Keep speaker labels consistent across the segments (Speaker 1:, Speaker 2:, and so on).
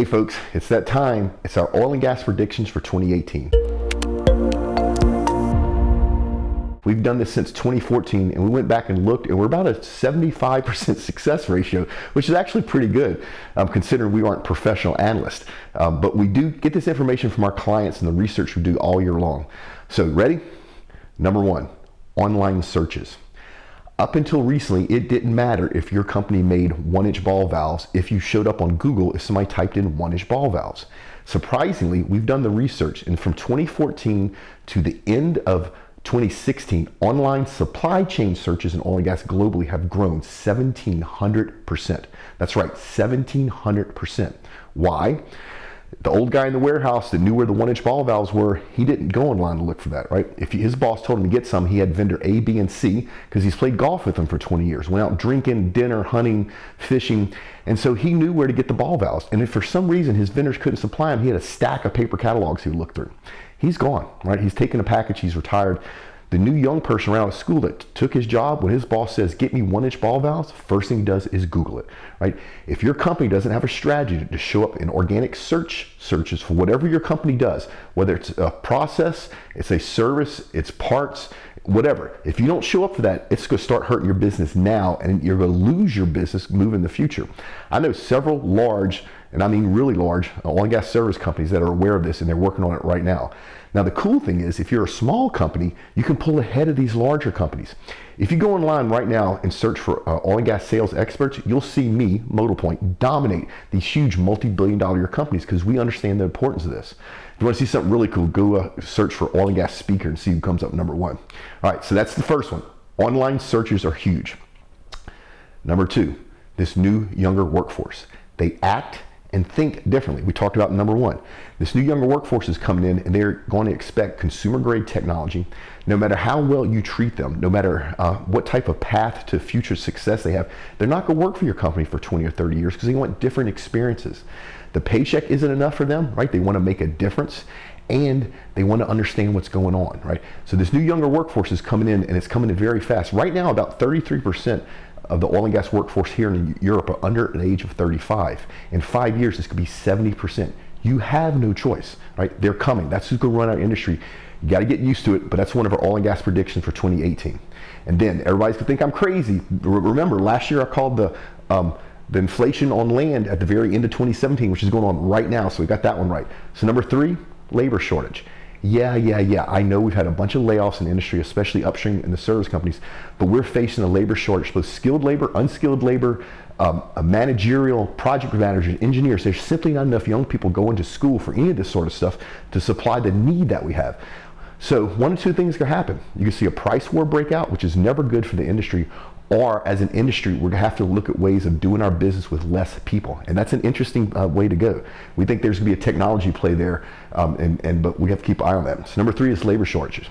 Speaker 1: Hey folks, it's that time. It's our oil and gas predictions for 2018. We've done this since 2014, and we went back and looked, and we're about a 75% success ratio, which is actually pretty good, considering we aren't professional analysts. But we do get this information from our clients and the research we do all year long. So ready? Number one, online searches. Up until recently, it didn't matter if your company made 1-inch ball valves if you showed up on Google if somebody typed in 1-inch ball valves. Surprisingly, we've done the research, and from 2014 to the end of 2016, online supply chain searches in oil and gas globally have grown 1,700%. That's right, 1,700%. Why? The old guy in the warehouse that knew where the 1-inch ball valves were, he didn't go online to look for that, right? If his boss told him to get some, he had vendor A, B, and C, because he's played golf with them for 20 years, went out drinking, dinner, hunting, fishing, and so he knew where to get the ball valves. And if for some reason his vendors couldn't supply him, he had a stack of paper catalogs he would look through. He's gone, right? He's taken a package, he's retired. The new young person around at school that took his job, when his boss says, get me 1-inch ball valves, first thing he does is Google it, right? If your company doesn't have a strategy to show up in organic searches for whatever your company does, whether it's a process, it's a service, it's parts, whatever, if you don't show up for that, it's going to start hurting your business now, and you're going to lose your business moving in the future. I know several large, and I mean really large, oil and gas service companies that are aware of this, and they're working on it right now. Now the cool thing is, if you're a small company, you can pull ahead of these larger companies. If you go online right now and search for oil and gas sales experts, you'll see me, Modelpoint, dominate these huge multi-billion-dollar companies because we understand the importance of this. If you want to see something really cool, go search for oil and gas speaker and see who comes up number one. All right, so that's the first one. Online searches are huge. Number two, this new younger workforce. They act and think differently. We talked about number one. This new younger workforce is coming in, and they're going to expect consumer grade technology. No matter how well you treat them, no matter what type of path to future success they have, they're not going to work for your company for 20 or 30 years because they want different experiences. The paycheck isn't enough for them, right? They want to make a difference, and they want to understand what's going on, right? So this new younger workforce is coming in, and it's coming in very fast. Right now, about 33% of the oil and gas workforce here in Europe are under the age of 35. In 5 years, this could be 70%. You have no choice, right? They're coming. That's who's going to run our industry. You got to get used to it, but that's one of our oil and gas predictions for 2018. And then everybody's going to think I'm crazy. Remember, last year I called the inflation on land at the very end of 2017, which is going on right now, so we got that one right. So number three, labor shortage. Yeah. I know we've had a bunch of layoffs in the industry, especially upstream in the service companies, but we're facing a labor shortage, both skilled labor, unskilled labor, a managerial, project managers, engineers. There's simply not enough young people going to school for any of this sort of stuff to supply the need that we have. So one of two things can happen. You can see a price war breakout, which is never good for the industry, or as an industry, we're gonna have to look at ways of doing our business with less people. And that's an interesting way to go. We think there's gonna be a technology play there, but we have to keep an eye on that. So number three is labor shortages.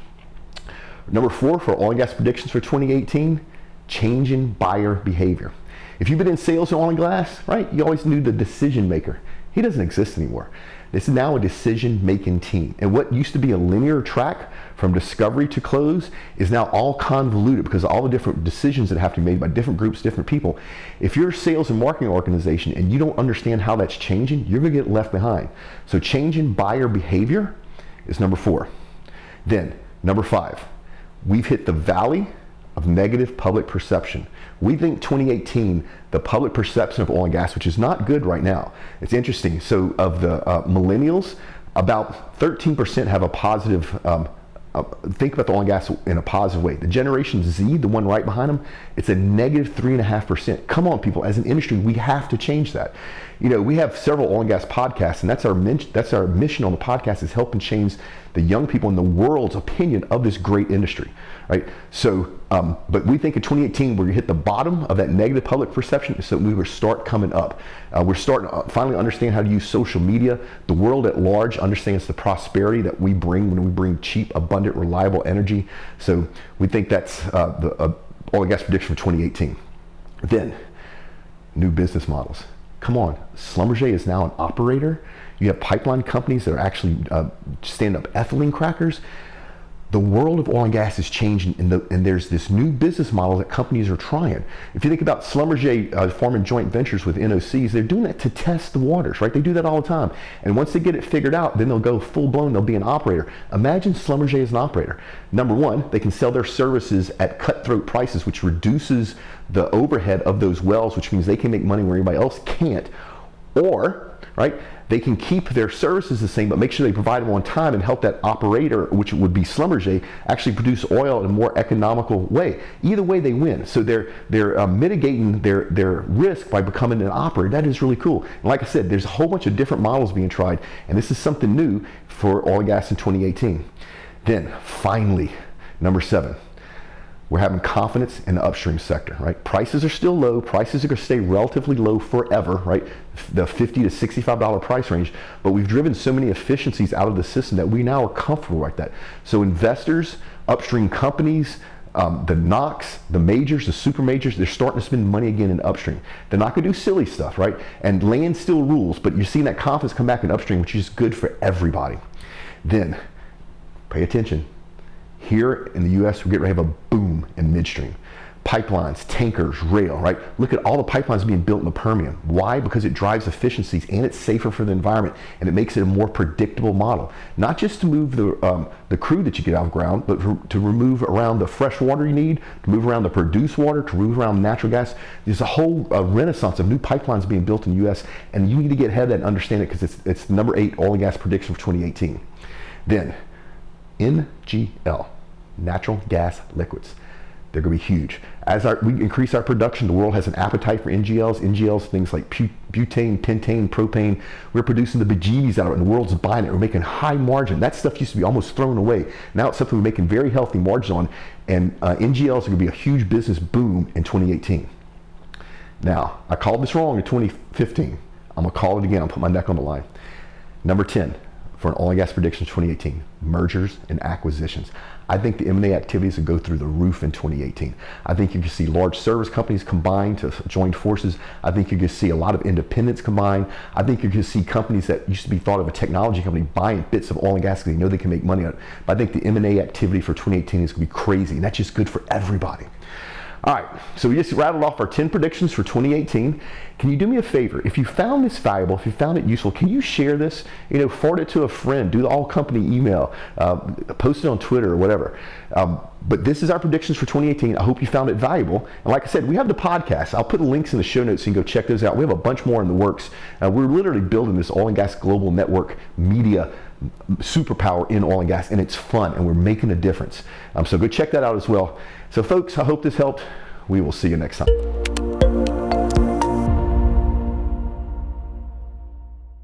Speaker 1: Number four for oil and gas predictions for 2018, changing buyer behavior. If you've been in sales in oil and gas, right, you always knew the decision maker. He doesn't exist anymore. This is now a decision-making team. And what used to be a linear track from discovery to close is now all convoluted because of all the different decisions that have to be made by different groups, different people. If you're a sales and marketing organization and you don't understand how that's changing, you're gonna get left behind. So changing buyer behavior is number four. Then, number five, we've hit the valley of negative public perception. We think 2018, the public perception of oil and gas, which is not good right now. It's interesting. So of the millennials, about 13% have a positive, think about the oil and gas in a positive way. The Generation Z, the one right behind them, it's a negative 3.5%. Come on, people, as an industry, we have to change that. You know, we have several oil and gas podcasts, and that's our mission on the podcast, is helping change the young people in the world's opinion of this great industry, right? So, but we think in 2018, we're gonna hit the bottom of that negative public perception, so we will start coming up. We're starting to finally understand how to use social media. The world at large understands the prosperity that we bring when we bring cheap, abundant, reliable energy. So we think that's the oil and gas prediction for 2018. Then, new business models. Come on, Schlumberger is now an operator. You have pipeline companies that are actually stand-up ethylene crackers. the world of oil and gas is changing, and there's this new business model that companies are trying. If you think about Schlumberger forming joint ventures with NOCs, they're doing that to test the waters, right? They do that all the time. And once they get it figured out, then they'll go full blown, they'll be an operator. Imagine Schlumberger as an operator. Number one, they can sell their services at cutthroat prices, which reduces the overhead of those wells, which means they can make money where anybody else can't. Or, right, they can keep their services the same, but make sure they provide them on time and help that operator, which would be Schlumberger, actually produce oil in a more economical way. Either way, they win. So they're mitigating their risk by becoming an operator. That is really cool. And like I said, there's a whole bunch of different models being tried, and this is something new for oil and gas in 2018. Then, finally, number 7. We're having confidence in the upstream sector, right? Prices are still low. Prices are going to stay relatively low forever, right? The $50 to $65 price range. But we've driven so many efficiencies out of the system that we now are comfortable like that. So investors, upstream companies, the NOCs, the majors, the super majors, they're starting to spend money again in upstream. They're not going to do silly stuff, right? And land still rules, but you're seeing that confidence come back in upstream, which is good for everybody. Then, pay attention. Here in the U.S., we're getting ready to have a boom in midstream. Pipelines, tankers, rail, right? Look at all the pipelines being built in the Permian. Why? Because it drives efficiencies and it's safer for the environment, and it makes it a more predictable model. Not just to move the crude that you get out of the ground, but to remove around the fresh water you need, to move around the produced water, to move around natural gas. There's a whole renaissance of new pipelines being built in the U.S., and you need to get ahead of that and understand it, because it's number 8 oil and gas prediction for 2018. Then, NGL, natural gas liquids. They're going to be huge. As we increase our production, the world has an appetite for NGLs. NGLs, things like butane, pentane, propane. We're producing the bejeebies out of it, and the world's buying it. We're making high margin. That stuff used to be almost thrown away. Now it's something we're making very healthy margins on, and NGLs are going to be a huge business boom in 2018. Now, I called this wrong in 2015. I'm going to call it again. I'll put my neck on the line. Number 10. For an oil and gas prediction 2018, mergers and acquisitions. I think the M&A activities will go through the roof in 2018. I think you can see large service companies combine to join forces. I think you can see a lot of independents combine. I think you can see companies that used to be thought of a technology company buying bits of oil and gas because they know they can make money on it. But I think the M&A activity for 2018 is going to be crazy, and that's just good for everybody. All right, so we just rattled off our 10 predictions for 2018. Can you do me a favor? If you found this valuable, if you found it useful, can you share this? Forward it to a friend, do the all company email, post it on Twitter or whatever. But this is our predictions for 2018. I hope you found it valuable. And like I said, we have the podcast. I'll put the links in the show notes so you can go check those out. We have a bunch more in the works. We're literally building this oil and gas global network media superpower in oil and gas, and it's fun, and we're making a difference. So go check that out as well. So folks, I hope this helped. We will see you next time.